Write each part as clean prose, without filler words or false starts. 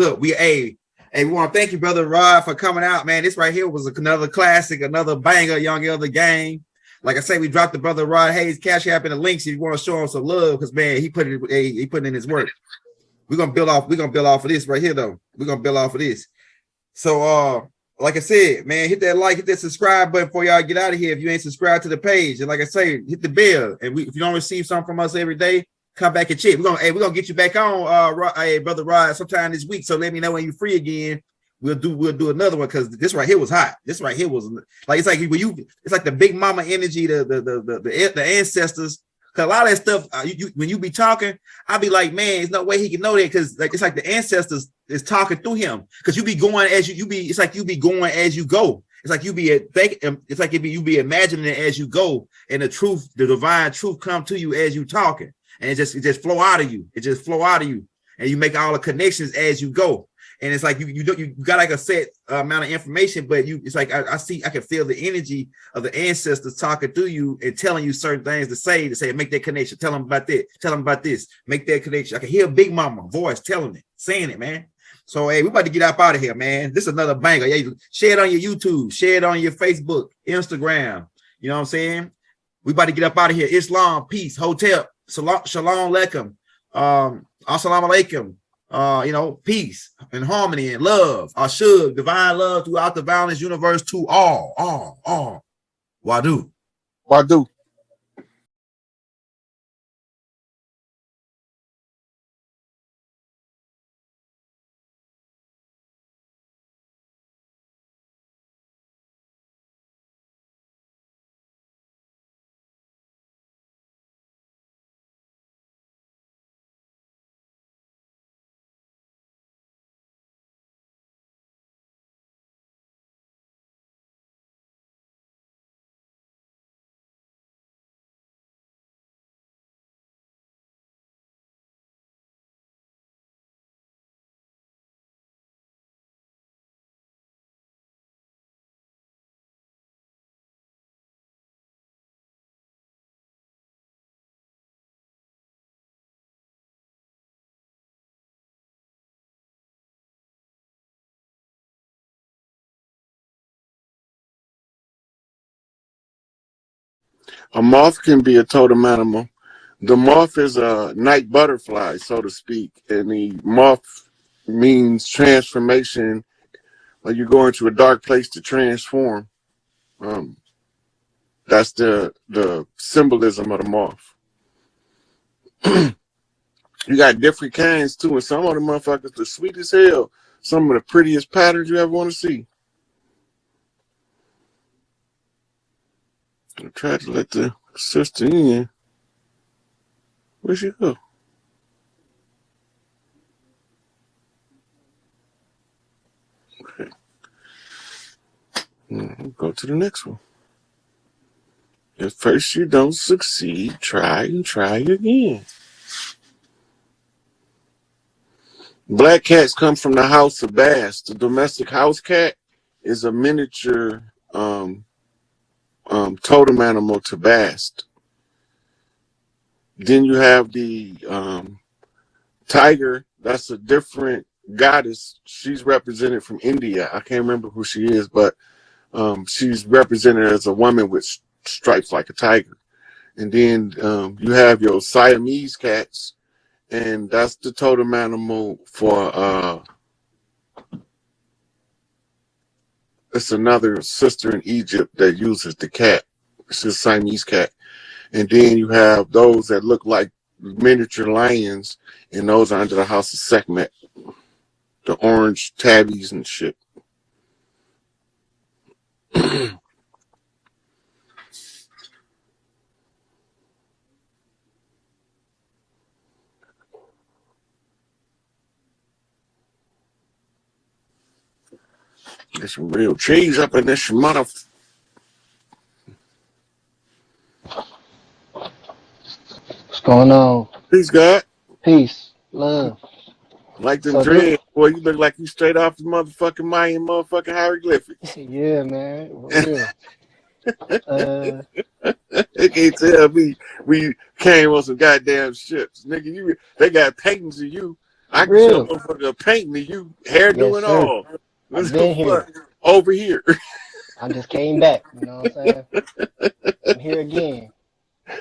Look, we want to thank you, brother Rod, for coming out, man. This right here was another classic, another banger, Young Elder Game. Like I say, we dropped the brother Rod Hayes Cash App in the links if you want to show him some love, because man, he put in his work. We're gonna build off of this right here, though. We're gonna build off of this. So like I said, man, hit that like, hit that subscribe button before y'all get out of here if you ain't subscribed to the page. And like I say, hit the bell. And if you don't receive something from us every day, come back and check. We're gonna get you back on, brother Rod, sometime this week. So let me know when you're free again. We'll do another one, because this right here was hot. This right here was like, it's like it's like the big mama energy, the ancestors. Cause a lot of that stuff, when you be talking, I'll be like, man, there's no way he can know that, because like it's like the ancestors is talking through him. Because you be going as it's like you be going as you go. It's like you be you be imagining it as you go, and the divine truth come to you as you talking, and it just flow out of you. It just flow out of you, and you make all the connections as you go. And it's like you got like a set amount of information, but it's like I can feel the energy of the ancestors talking through you and telling you certain things to say, make that connection, tell them about that, tell them about this, make that connection. I can hear Big Mama voice telling it, saying it, man. So hey, we about to get up out of here, man. This is another banger. Yeah, share it on your YouTube, share it on your Facebook, Instagram. You know what I'm saying? We about to get up out of here. Islam, peace, hotel, shalom alaikum, assalamu alaikum. Peace and harmony and love. Ashug, divine love throughout the violence universe to all. Wadu. A moth can be a totem animal. The moth is a night butterfly, so to speak, and the moth means transformation, or you go into a dark place to transform. That's the symbolism of the moth. You got different kinds too, and some of the motherfuckers the sweet as hell. Some of the prettiest patterns you ever want to see. I tried to let the sister in. Where'd she go? Okay. Go to the next one. If first you don't succeed, try and try again. Black cats come from the house of bass. The domestic house cat is a miniature totem animal to Bast. Then you have the tiger. That's a different goddess. She's represented from India. I can't remember who she is, but she's represented as a woman with stripes like a tiger. And then you have your Siamese cats, and that's the totem animal for it's another sister in Egypt that uses the cat. It's a Siamese cat. And then you have those that look like miniature lions, and those are under the house of Sekhmet. The orange tabbies and shit. There's some real cheese up in this mother. What's going on? Peace, God. Peace, love. Like them dreads, boy, you look like you straight off the motherfucking Mayan motherfucking hieroglyphics. Yeah, man. Real. They can't tell me we came on some goddamn ships. Nigga, they got paintings of you I can show a Real. motherfucker painting to you, hairdo Yes, and sir. all. I've been here. Over here. I just came back. You know what I'm saying? I'm here again. But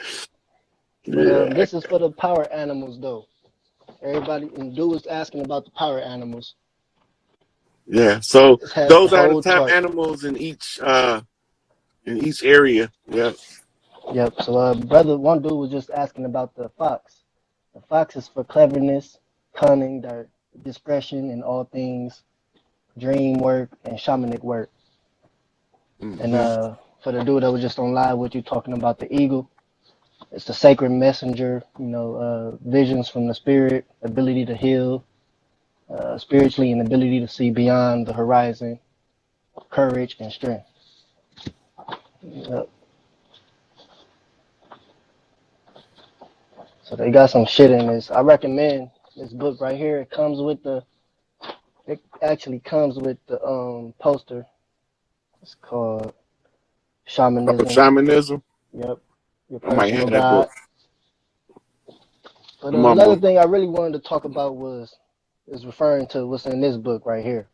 Yeah. this is for the power animals, though. Everybody, and dude was asking about the power animals. Yeah. So This has the those are the whole top chart. animals in each area. Yeah. Yep. So, one dude was just asking about the fox. The fox is for cleverness, cunning, discretion in all things, dream work, and shamanic work. Mm-hmm. And for the dude that was just on live with you talking about the eagle, it's the sacred messenger, visions from the spirit, ability to heal spiritually, and ability to see beyond the horizon, courage, and strength. Yep. So they got some shit in this. I recommend this book right here. It actually comes with the poster. It's called Oh, Shamanism. shamanism. Yep. Your I might personal have that book. guide. But My another book. thing I really wanted to talk about is referring to what's in this book right here.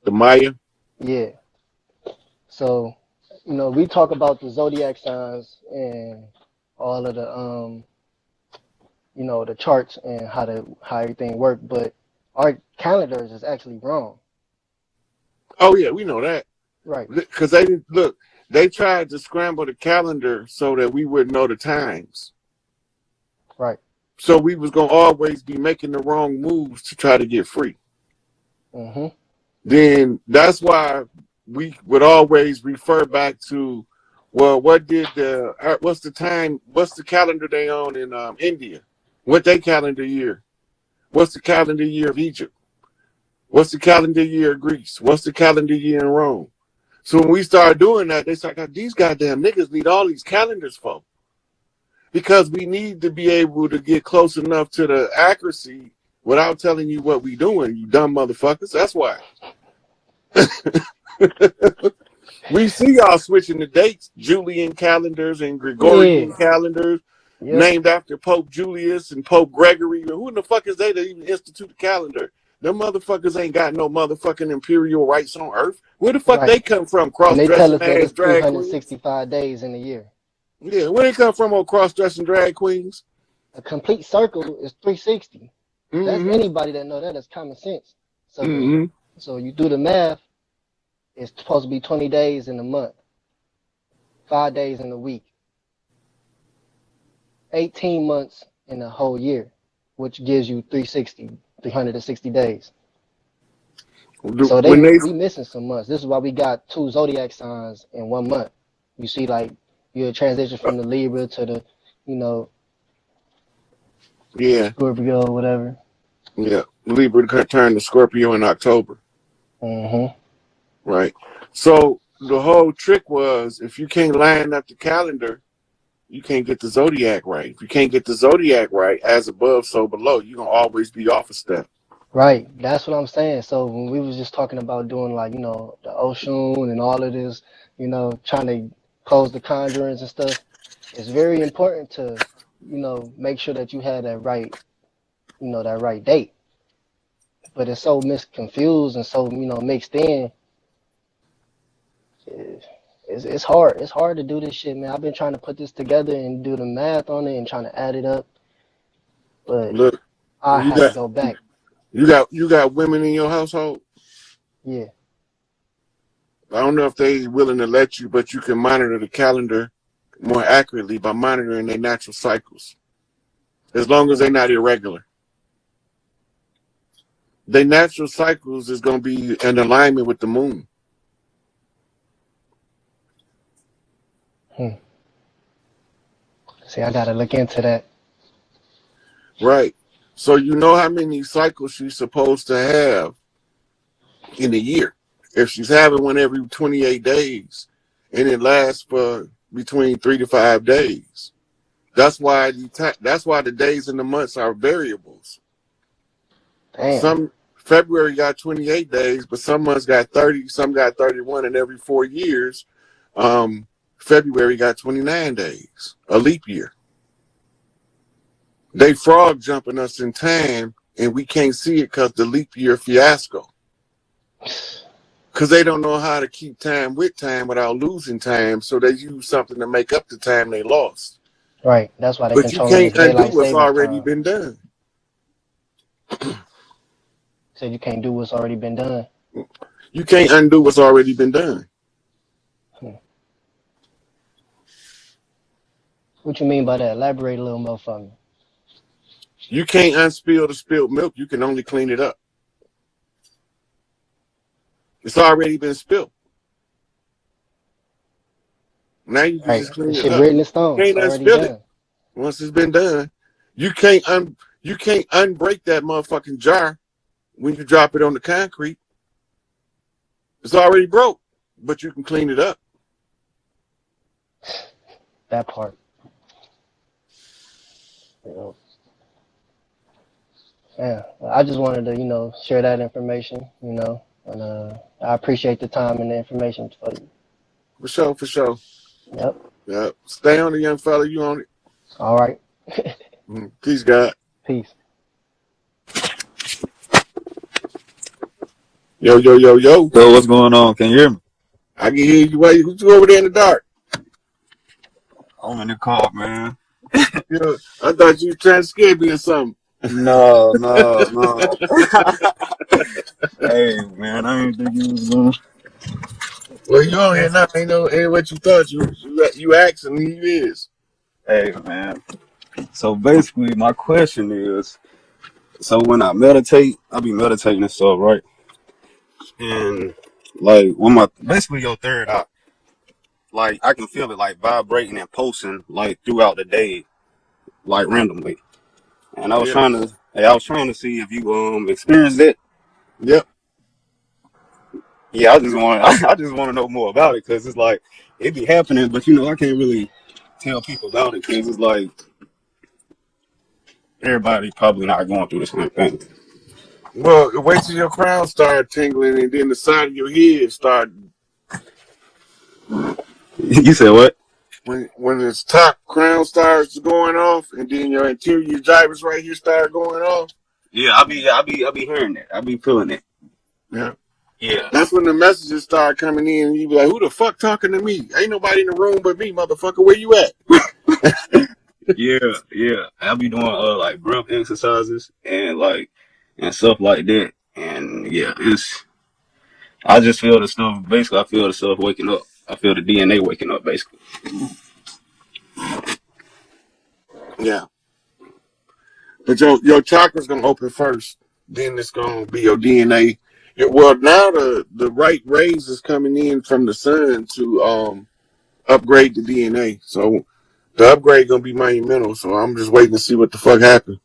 The Maya. Yeah. So, we talk about the zodiac signs and all of the the charts and how everything work, but our calendars is actually wrong. Oh yeah, we know that. Right. Because they didn't look. They tried to scramble the calendar so that we wouldn't know the times. Right. So we was gonna always be making the wrong moves to try to get free. Mm-hmm. Then that's why we would always refer back to, well, what's the time? What's the calendar they own in India? What they calendar year? What's the calendar year of Egypt? What's the calendar year of Greece? What's the calendar year in Rome? So when we started doing that, they started, these goddamn niggas need all these calendars for. Because we need to be able to get close enough to the accuracy without telling you what we doing, you dumb motherfuckers. That's why. We see y'all switching the dates, Julian calendars and Gregorian calendars, named after Pope Julius and Pope Gregory. Who in the fuck is they to even institute a calendar? Them motherfuckers ain't got no motherfucking imperial rights on earth. Where the fuck they come from? And they tell us Cross-dressing that ass it's drag queens? 365 days in a year. Yeah, where they come from on cross-dressing drag queens? A complete circle is 360. Mm-hmm. That's anybody that know that. That's common sense. So, Mm-hmm. so you do the math. It's supposed to be 20 days in a month, 5 days in a week, 18 months in a whole year, which gives you 360 days. So we missing some months. This is why we got 2 zodiac signs in 1 month. You see, like, you'll transition from the Libra to the, Scorpio or whatever. Yeah, Libra turn to Scorpio in October. Mm-hmm. Right. So the whole trick was, if you can't line up the calendar, you can't get the zodiac right. If you can't get the zodiac right, as above, so below, you're going to always be off a step. Right. That's what I'm saying. So when we was just talking about doing, like, the Oshun and all of this, trying to close the conjurings and stuff, it's very important to, make sure that you have that right, that right date. But it's so misconfused and so, mixed in. It's hard. It's hard to do this shit, man. I've been trying to put this together and do the math on it and trying to add it up. But look, I have to go back. You got women in your household? Yeah. I don't know if they willing to let you, but you can monitor the calendar more accurately by monitoring their natural cycles. As long as they're not irregular. Their natural cycles is going to be in alignment with the moon. See, I got to look into that. Right. So you know how many cycles she's supposed to have in a year. If she's having one every 28 days, and it lasts for between 3 to 5 days. That's why the days and the months are variables. Damn. Some February got 28 days, but some months got 30, some got 31, and every 4 years, February got 29 days, a leap year. They frog jumping us in time and we can't see it because the leap year fiasco. Because they don't know how to keep time with time without losing time, so they use something to make up the time they lost. Right. That's why they But you controlling this can't undo daylight what's savings already time. been done. Said you can't do what's already been done. You can't undo what's already been done. What you mean by that? Elaborate a little more for me. You can't unspill the spilled milk. You can only clean it up. It's already been spilled. Now you can just clean This it shit up. written in stone. You It's can't already unspill done. it. Once it's been done, you can't unbreak that motherfucking jar when you drop it on the concrete. It's already broke, but you can clean it up. That part. You know. Yeah. I just wanted to, share that information, and I appreciate the time and the information for you. For sure, for sure. Yep. Yep. Stay on it, young fella. You on it. All right. Peace, God. Peace. Yo, yo, yo, yo. So what's going on? Can you hear me? I can hear you. Why you over there in the dark? I'm in the car, man. Yeah, I thought you were trying to scare me or something. No. Hey, man, I didn't think you was gonna. Well, you on here now. Ain't what you thought. You asking, he is. Hey, man. So basically, my question is, so when I meditate, I be meditating and stuff, right? And like, when basically your third eye, like I can feel it like vibrating and pulsing like throughout the day, like randomly. And I was Yeah. trying to see if you experienced it. Yep. Yeah, I just want to know more about it because it's like it be happening, but I can't really tell people about it because it's like everybody probably not going through the same thing. Well, wait till your crown start tingling and then the side of your head start. You said what? When its top crown starts going off and then your interior gyrus right here start going off. Yeah, I be hearing that. I be feeling it. Yeah. Yeah. That's when the messages start coming in and you be like, who the fuck talking to me? Ain't nobody in the room but me, motherfucker. Where you at? Yeah. I be doing like breath exercises and stuff like that. And yeah, I just feel the stuff. Basically, I feel the stuff waking up. I feel the DNA waking up, basically. Yeah. But your chakra's gonna open first. Then it's gonna be your DNA. Well, now the right rays is coming in from the sun to upgrade the DNA. So the upgrade gonna be monumental. So I'm just waiting to see what the fuck happens.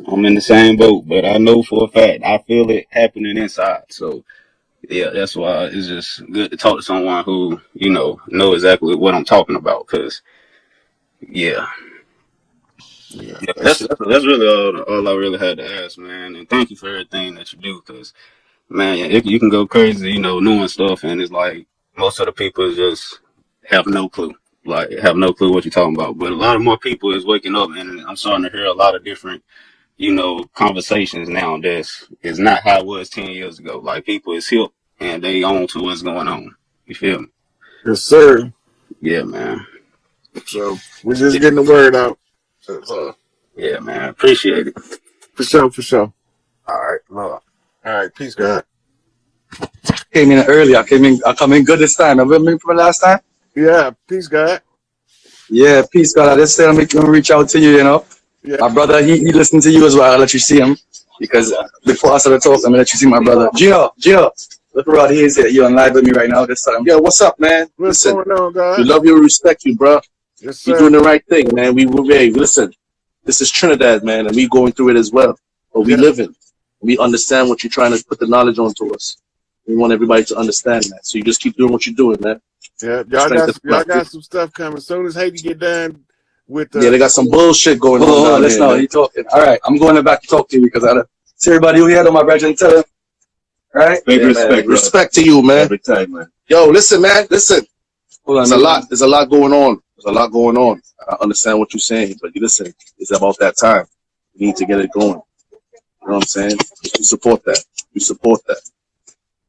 I'm in the same boat, but I know for a fact I feel it happening inside. So yeah, that's why it's just good to talk to someone who know exactly what I'm talking about. Cause yeah, Yeah, that's really all I really had to ask, man. And thank you for everything that you do. Cause man, you can go crazy, knowing stuff, and it's like most of the people just have no clue. Like have no clue what you're talking about. But a lot of more people is waking up, and I'm starting to hear a lot of different conversations now that's is not how it was 10 years ago. Like people is hip and they on to what's going on. You feel me? yes, sir. Yeah, man. So we're just getting the word out. So, Yeah, man. Appreciate it. for sure, for sure. All right, love. All right, peace, God. Came in early. I come in good this time. Remember me from the last time? Yeah, peace, God. Yeah, peace, God. I just said I'm gonna reach out to you. Yeah. My brother, he listened to you as well. I'll let you see him because before I started talking, I'm gonna let you see my brother. Gino, look around. He is here. You're on live with me right now. This time. Yo, what's up, man? What's Listen, going on, God? we love you, respect you, bro. Yes, sir. You're doing the right thing, man. Hey, listen, this is Trinidad, man, and we going through it as well. But we live in. We understand what you're trying to put the knowledge onto us. We want everybody to understand that. So you just keep doing what you're doing, man. Yeah, y'all got some stuff coming. As soon as Haiti get done with yeah, they got some bullshit going on. Hold on, let's know. You talking. All right, I'm going back to talk to you because I see everybody who had on my brethren tell him. All right? Big respect, respect to you, man. Every time, man. Yo, listen, man. Listen. Hold on, there's a lot going on. There's a lot going on. I understand what you're saying, but listen, it's about that time. We need to get it going. You know what I'm saying? We support that. We support that.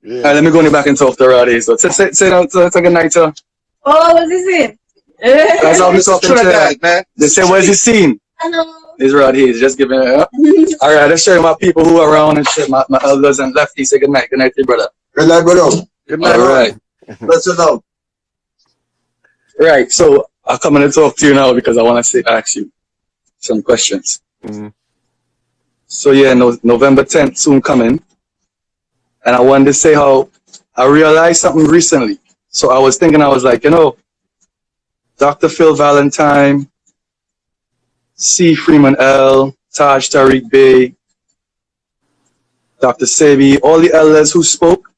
Yeah. All right, let me go in the back and talk to Roddy. So say good night to her. Oh, what's he saying? That's how we talking to her. man. They say, where's he seen? Hello. He's Roddy. He's just giving it up. All right, let's show you my people who are around and shit. My elders and lefties. Say good night. Good night to you, brother. Good night, brother. Good night. All right. Let's sit down. Right. So I'll come in and talk to you now because I want to ask you some questions. Mm-hmm. So yeah, November 10th soon coming. And I wanted to say how I realized something recently. So I was thinking, I was like, you know, Dr. Phil Valentine, C. Freeman L., Taj Tariq Bey, Dr. Sebi, all the elders who spoke,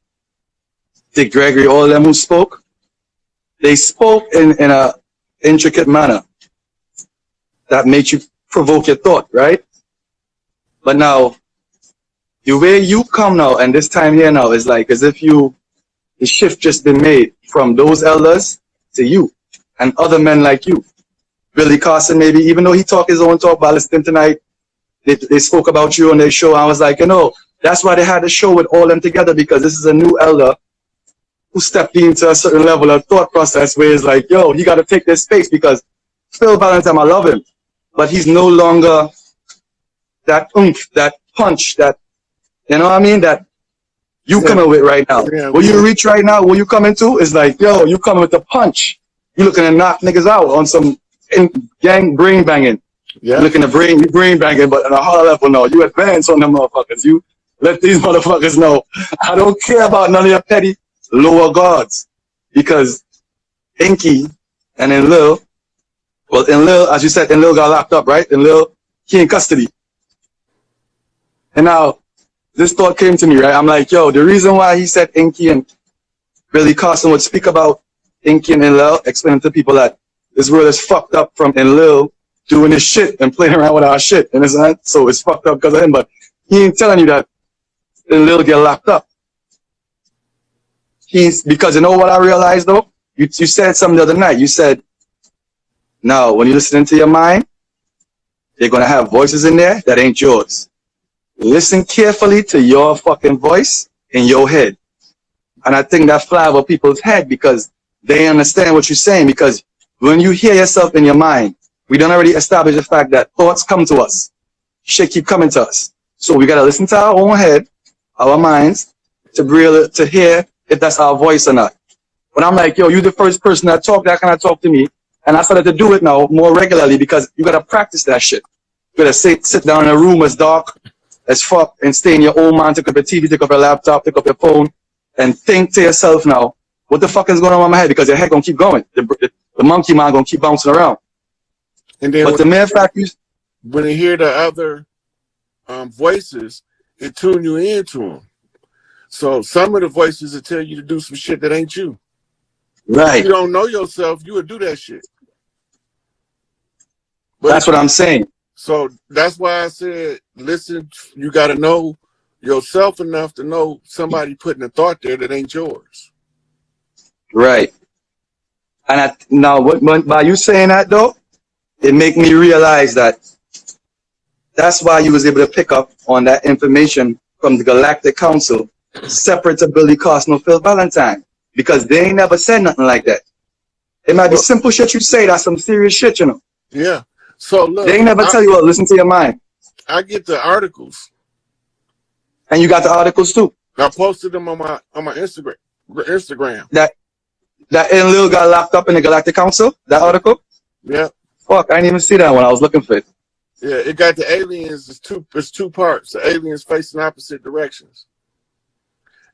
Dick Gregory, all of them who spoke, they spoke in a intricate manner that made you provoke your thought, right? But now, the way you come now, and this time here now, is like as if the shift just been made from those elders to you and other men like you. Billy Carson, maybe, even though he talked his own talk, but I listened tonight, they spoke about you on their show. I was like, you know, that's why they had a show with all them together, because this is a new elder who stepped into a certain level of thought process where it's like, yo, you got to take this space, because Phil Valentine, I love him, but he's no longer that oomph, that punch, that, you know what I mean, that you coming with right now. Yeah, What you reach right now, what you coming to is like, yo, you coming with the punch. You looking to knock niggas out on some gang brain banging. Yeah. Looking to brain banging, but on a higher level, no. You advance on them motherfuckers. You let these motherfuckers know. I don't care about none of your petty lower gods. Because Inky and Enlil, well, Enlil, as you said, Enlil got locked up, right? Enlil, he in custody. And now, this thought came to me, right? I'm like, yo, the reason why he said Inky and Billy Carson would speak about Inky and Enlil, explaining to people that this world is fucked up from Enlil doing his shit and playing around with our shit. And so it's fucked up because of him, but he ain't telling you that Enlil get locked up. Because you know what I realized though? You said something the other night. You said, now, when you listen to your mind, they're going to have voices in there that ain't yours. Listen carefully to your fucking voice in your head. And I think that fly over people's head because they understand what you're saying. Because when you hear yourself in your mind, we done already established the fact that thoughts come to us. Shit keep coming to us. So we got to listen to our own head, our minds, to be able to hear if that's our voice or not. When I'm like, yo, you the first person that kind of talk to me. And I started to do it now more regularly because you got to practice that shit. You got to sit down in a room as dark as fuck and stay in your own mind, take up your TV, take up your laptop, take up your phone, and think to yourself now, what the fuck is going on in my head? Because your head gonna keep going. The monkey mind gonna keep bouncing around. And then but the mere fact is, when you hear the other voices, it tune you into them. So some of the voices will tell you to do some shit that ain't you. Right. If you don't know yourself, you would do that shit. But that's what I'm saying. So that's why I said, listen, you got to know yourself enough to know somebody putting a thought there that ain't yours. Right. And now, by you saying that though, it make me realize that that's why you was able to pick up on that information from the Galactic Council, separate to Billy Carson or Phil Valentine, because they ain't never said nothing like that. It might be simple shit you say, that's some serious shit, you know. Yeah. So look, they ain't never tell you, well, listen to your mind. I get the articles. And you got the articles too. I posted them on my Instagram. That Enlil got locked up in the Galactic Council, that article? Yeah. Fuck, I didn't even see that one. I was looking for it. Yeah, it got the aliens. It's two parts. The aliens facing opposite directions.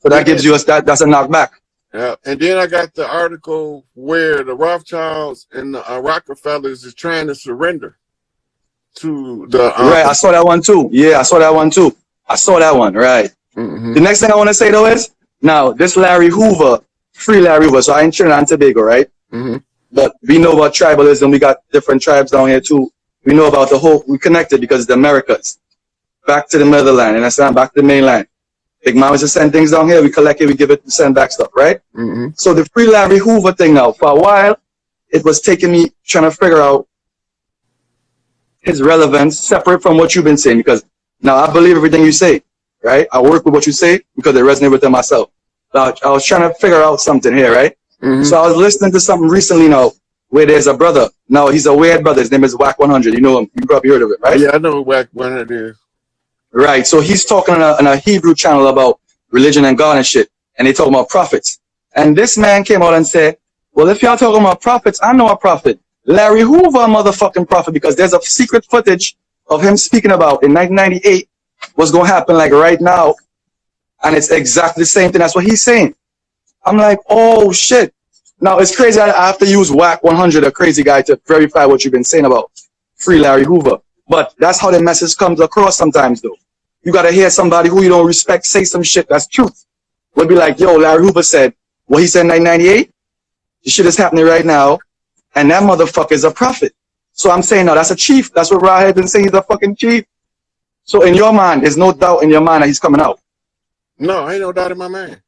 So that gives you that's a knockback. Yeah, and then I got the article where the Rothschilds and the Rockefellers is trying to surrender to the. Right, I saw that one too. Yeah, I saw that one too. I saw that one. Right. Mm-hmm. The next thing I want to say though is now this Larry Hoover, free Larry Hoover. So I'm in Trinidad and Tobago, right? Mm-hmm. But we know about tribalism. We got different tribes down here too. We know about the whole. We connected because it's the Americas. Back to the motherland, and I stand back to the mainland. Big Mama just send things down here, we collect it, we give it, send back stuff, right? Mm-hmm. So the free Larry Hoover thing now, for a while, it was taking me trying to figure out his relevance separate from what you've been saying, because Now, I believe everything you say, right? I work with what you say because it resonates with them myself. Now, I was trying to figure out something here, right? So I was listening to something recently now where there's a brother. Now, he's a weird brother. His name is Whack 100. You know him. You probably heard of it, right? Yeah, I know what Whack 100 is. Right. So he's talking on a Hebrew channel about religion and God and shit. And they talk about prophets. And this man came out and said, well, if y'all talking about prophets, I know a prophet. Larry Hoover, a motherfucking prophet, because there's a secret footage of him speaking about in 1998 what's going to happen like right now. And it's exactly the same thing. That's what he's saying. I'm like, oh, shit. Now, it's crazy. I have to use Whack 100, a crazy guy, to verify what you've been saying about Free Larry Hoover. But that's how the message comes across sometimes, though. You got to hear somebody who you don't respect say some shit that's truth. We'll be like, yo, Larry Hoover said what he said in 1998. The shit is happening right now. And that motherfucker is a prophet. So I'm saying, no, that's a chief. That's what Rod had been saying. He's a fucking chief. So in your mind, there's no doubt in your mind that he's coming out. No, ain't no doubt in my mind.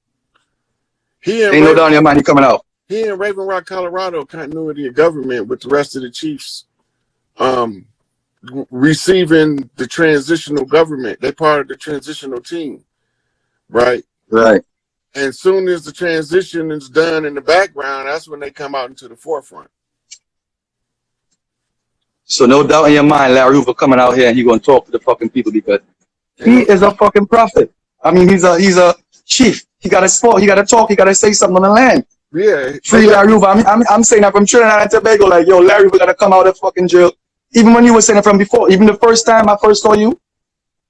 Ain't no doubt in your mind he's coming out. He in Raven Rock, Colorado, continuity of government with the rest of the chiefs receiving the transitional government. They're part of the transitional team, right? Right. And soon as the transition is done in the background, that's when they come out into the forefront. So no doubt in your mind, Larry Hoover coming out here and he's going to talk to the fucking people because he is a fucking prophet. I mean, he's a chief. He got to talk. He got to talk. He got to say something on the land. Yeah. Free Larry Hoover. I'm saying that from Trinidad and Tobago, like, yo, Larry Hoover got to come out of fucking jail. Even when you were saying it from before, even the first time I first saw you,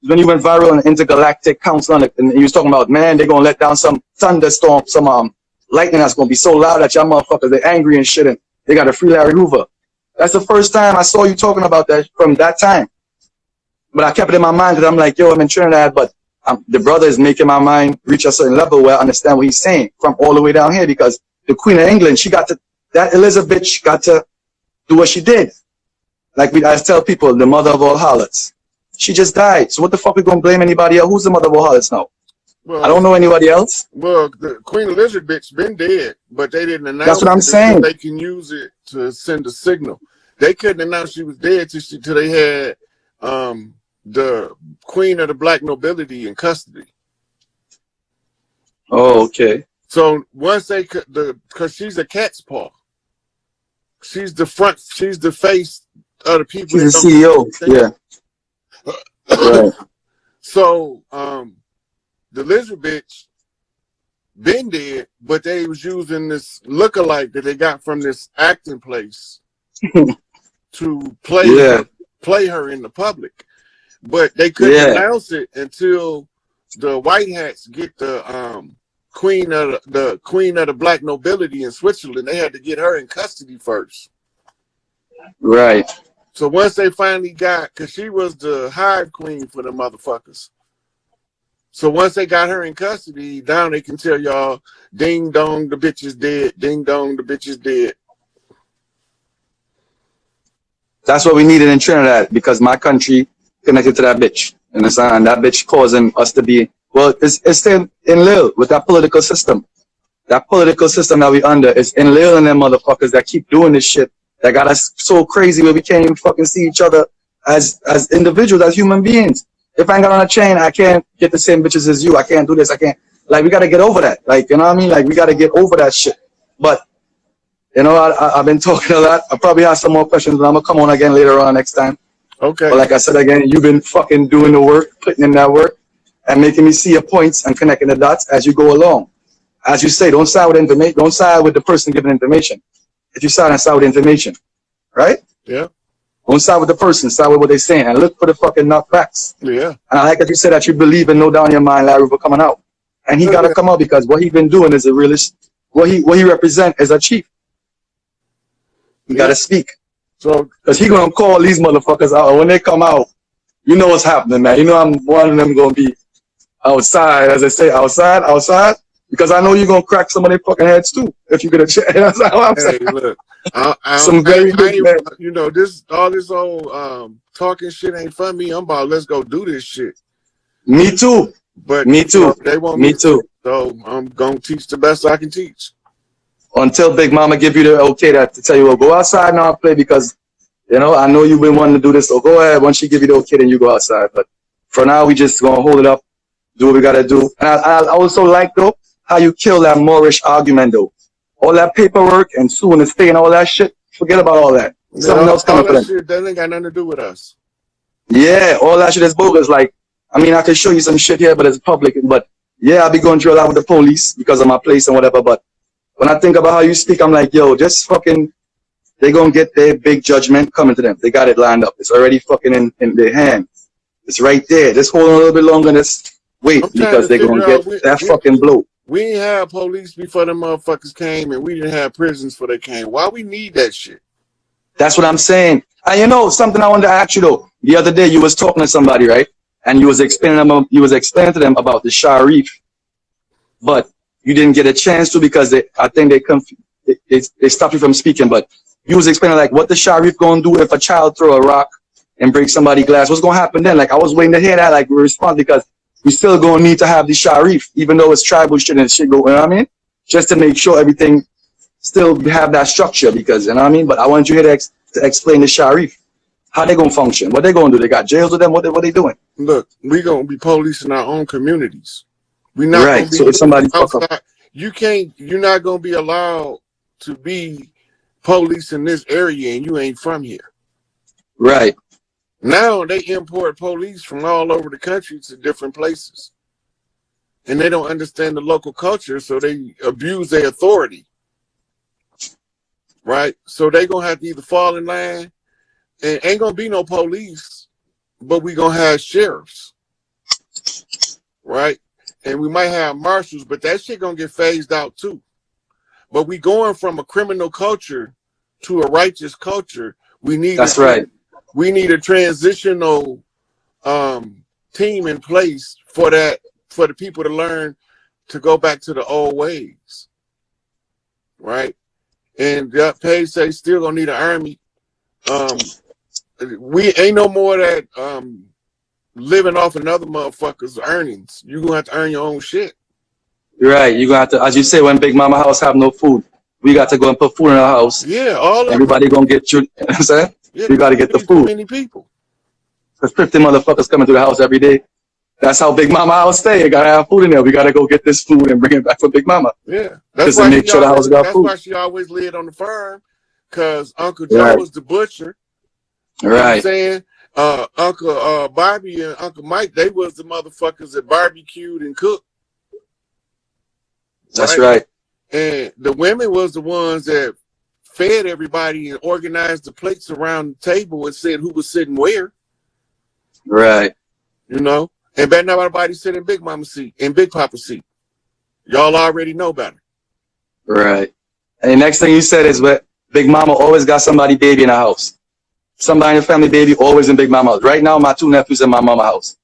when you went viral on the Intergalactic Council, and you was talking about, man, they're going to let down some thunderstorm, some lightning that's going to be so loud that y'all motherfuckers, they're angry and shit, and they got to free Larry Hoover. That's the first time I saw you talking about that from that time. But I kept it in my mind because I'm like, yo, I'm in Trinidad, but the brother is making my mind reach a certain level where I understand what he's saying from all the way down here because the Queen of England, that Elizabeth got to do what she did. Like I tell people, the mother of all harlots. She just died. So what the fuck we gonna blame anybody else? Who's the mother of all harlots now? Well, I don't know anybody else. Well, the Queen Elizabeth's been dead, but they didn't announce. That's what I'm saying. They can use it to send a signal. They couldn't announce she was dead till they had the Queen of the Black nobility in custody. Oh, okay. So once they could, because she's a cat's paw. She's the face of the people. She's the CEO. Yeah. Right. So the lizard bitch been dead, but they was using this lookalike that they got from this acting place to play her in the public. But they couldn't announce it until the white hats get the queen of the black nobility in Switzerland. They had to get her in custody first. Right. So once they finally got, because she was the hive queen for the motherfuckers. So once they got her in custody, now they can tell y'all, ding dong, the bitch is dead. Ding dong, the bitch is dead. That's what we needed in Trinidad because my country connected to that bitch. And that bitch causing us to be, well, it's still in lieu with that political system. That political system that we under is in lieu in them motherfuckers that keep doing this shit. That got us so crazy where we can't even fucking see each other as individuals, as human beings. If I ain't got on a chain, I can't get the same bitches as you. I can't do this. I can't. Like, we got to get over that. Like, you know what I mean? Like, we got to get over that shit. But, you know, I've been talking a lot. I probably have some more questions, but I'm going to come on again later on next time. Okay. But like I said again, you've been fucking doing the work, putting in that work, and making me see your points and connecting the dots as you go along. As you say, don't side with information. Don't side with the person giving information. If you side with information, right? Yeah. Don't side with the person, side with what they're saying, and look for the fucking knockbacks. Yeah. And I like that you said that you believe in no doubt in your mind Larry Hoover coming out, and he got to come out because what he's been doing is a realist. What he represent is a chief. He got to speak. So, because he gonna call these motherfuckers out when they come out. You know what's happening, man. You know I'm one of them gonna be outside, as I say, outside. Because I know you're gonna crack some of their fucking heads too if you get a chance. That's how I'm saying. Hey, look, you know, all this old talking shit ain't for me. I'm about let's go do this shit. Me too. But me too. You know, they want me too. So I'm gonna teach the best I can teach. Until Big Mama give you the okay to tell you, well, go outside now and play because, you know, I know you've been wanting to do this. So go ahead. Once she give you the okay, then you go outside. But For now, we just gonna hold it up, do what we gotta do. And I also like though how you kill that Moorish argument though. All that paperwork and suing the state and all that shit. Forget about all that. Something else coming for them. Shit, that ain't got nothing to do with us. Yeah, all that shit is bogus. Like, I mean, I can show you some shit here, but it's public. But yeah, I'll be going through a lot with the police because of my place and whatever. But when I think about how you speak, I'm like, yo, just fucking, they gonna get their big judgment coming to them. They got it lined up. It's already fucking in their hand. It's right there. Just hold on a little bit longer and just wait because they're gonna get that fucking blow. We ain't have police before them motherfuckers came, and we didn't have prisons before they came. Why we need that shit? That's what I'm saying. And you know, something I wanted to ask you though. The other day you was talking to somebody, right? And you was explaining to them about the Sharif, but you didn't get a chance to because I think they stopped you from speaking. But you was explaining like what the Sharif gonna do if a child throw a rock and break somebody's glass. What's gonna happen then? Like I was waiting to hear that like response because we still gonna need to have the Sharif, even though it's tribal shit and shit go. You know what I mean? Just to make sure everything still have that structure because you know what I mean. But I want you here to explain the Sharif. How they gonna function? What they gonna do? They got jails with them? What they doing? Look, we gonna be policing our own communities. We not right. Gonna be so if somebody fuck up, you're not gonna be allowed to be police in this area and you ain't from here. Right. Now they import police from all over the country to different places. And they don't understand the local culture, so they abuse their authority. Right? So they gonna have to either fall in line, and ain't gonna be no police, but we gonna have sheriffs. Right? And we might have marshals, but that shit gonna get phased out too. But we going from a criminal culture to a righteous culture. We need We need a transitional team in place for that, for the people to learn to go back to the old ways. Right? And that Page say still gonna need an army. We ain't no more that living off another motherfucker's earnings. You gonna have to earn your own shit. Right. You gonna have to, as you say, when Big Mama house have no food, we got to go and put food in our house. Yeah, all everybody gonna get you. You know what I'm saying? Yeah, you gotta get the food. Many people. There's 50 motherfuckers coming to the house every day. That's how Big Mama house stay. You gotta have food in there. We gotta go get this food and bring it back for Big Mama. Yeah, that's why make sure the house got food. That's why she always lived on the farm, cause Uncle Joe was the butcher. You know what I'm saying? Uncle Bobby and Uncle Mike, they was the motherfuckers that barbecued and cooked. That's right. And the women was the ones that fed everybody and organized the plates around the table and said who was sitting where. Right. You know? And better not nobody sit in Big Mama's seat, in Big Papa's seat. Y'all already know better. Right. And the next thing you said is what Big Mama always got somebody baby in the house. Somebody in your family baby always in Big Mama house. Right now, my 2 nephews in my mama house.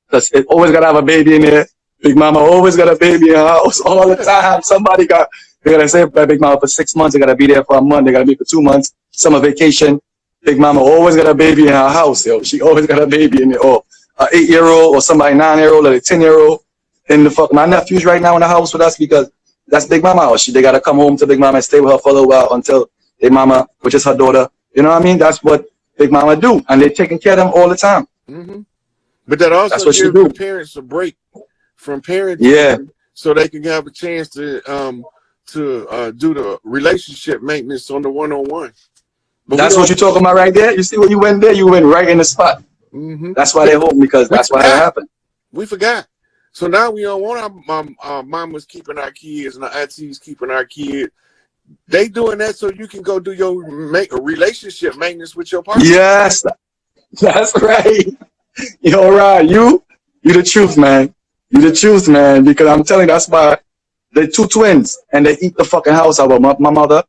Because it always got to have a baby in there. Big Mama always got a baby in her house all the time. Somebody they got to stay by Big Mama for 6 months. They got to be there for a month. They got to be for 2 months. Summer vacation. Big Mama always got a baby in her house, yo. She always got a baby in there. Or an 8-year-old or somebody 9-year-old or a 10-year-old. And my nephews right now in the house with us because that's Big Mama house. They got to come home to Big Mama and stay with her for a little while until Big Mama, which is her daughter. You know what I mean? That's what Big Mama do. And they're taking care of them all the time. Mm-hmm. But that also gives the parents a break from parenting, so they can have a chance to do the relationship maintenance on the one-on-one. That's what you're talking about right there. You see when you went there, you went right in the spot. Mm-hmm. That's why they're home, because that's why that happened. We forgot. So now we don't want our mamas keeping our kids and our aunties keeping our kids. They doing that so you can go do your relationship maintenance with your partner. Yes, that's right. You're right. You the truth, man. You the truth, man. Because I'm telling you, that's why they're 2 twins and they eat the fucking house out of my mother.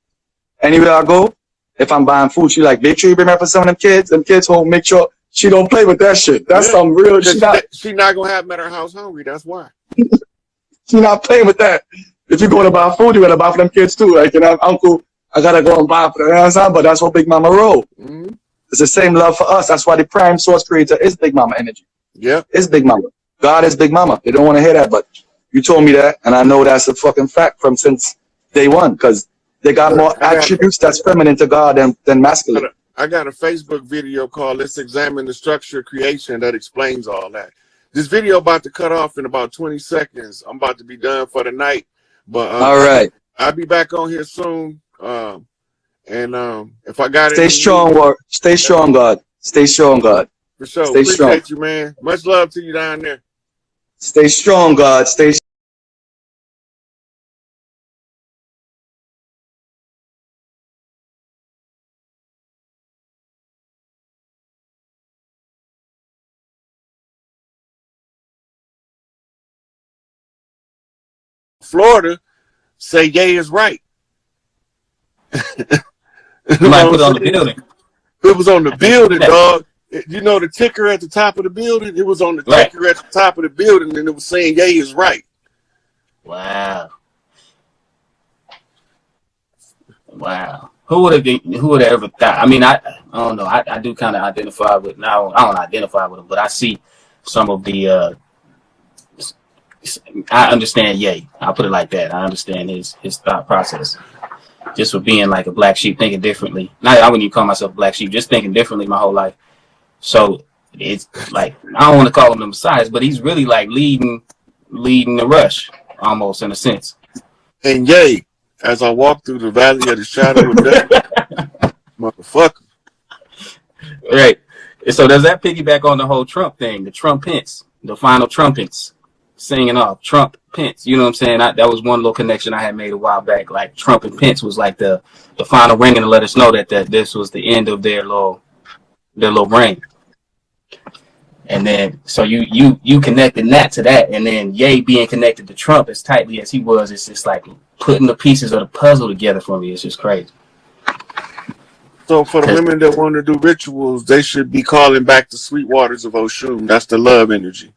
Anywhere I go, if I'm buying food, she like, make sure you bring up for some of them kids. Them kids home, make sure she don't play with that shit. That's some real shit. She not gonna have them at her house hungry. That's why. She not playing with that. If you go to buy food, you gotta buy for them kids too. Like, you know, uncle, I gotta go and buy for them. But that's what Big Mama roll. Mm-hmm. It's the same love for us. That's why the prime source creator is Big Mama energy. Yeah, it's Big Mama. God is Big Mama. They don't want to hear that, but you told me that, and I know that's a fucking fact from since day one, because they got more attributes that's feminine to God than masculine. I got a Facebook video called "Let's Examine the Structure of Creation" that explains all that. This video about to cut off in about 20 seconds. I'm about to be done for the night. But All right. I'll be back on here soon. If I got it. Stay strong, stay strong, God. Stay strong, God. For sure. Stay strong. Appreciate you, man. Much love to you down there. Stay strong, God. Stay Florida, say yay is right. You might put it on the building. It was on the building, dog. You know the ticker at the top of the building? It was on the ticker at the top of the building, and it was saying yay is right. Wow. Wow. Who would have ever thought? I mean, I don't know. I do kind of identify with, now I don't identify with him, but I see some of the I understand Ye. I'll put it like that. I understand his thought process. Just for being like a black sheep, thinking differently. Not, I wouldn't even call myself a black sheep, just thinking differently my whole life. So it's like, I don't want to call him the Messiah, but he's really like leading the rush, almost, in a sense. And Ye, as I walk through the valley of the shadow of death, motherfucker. Right. So does that piggyback on the whole Trump thing, the trumpets, the final trumpets singing off, Trump, Pence, you know what I'm saying? That was one little connection I had made a while back. Like Trump and Pence was like the final ringing to let us know that this was the end of their little reign. And then so you connecting that to that, and then Ye being connected to Trump as tightly as he was, it's just like putting the pieces of the puzzle together for me. It's just crazy. So for the women that want to do rituals, they should be calling back the sweet waters of Oshun. That's the love energy.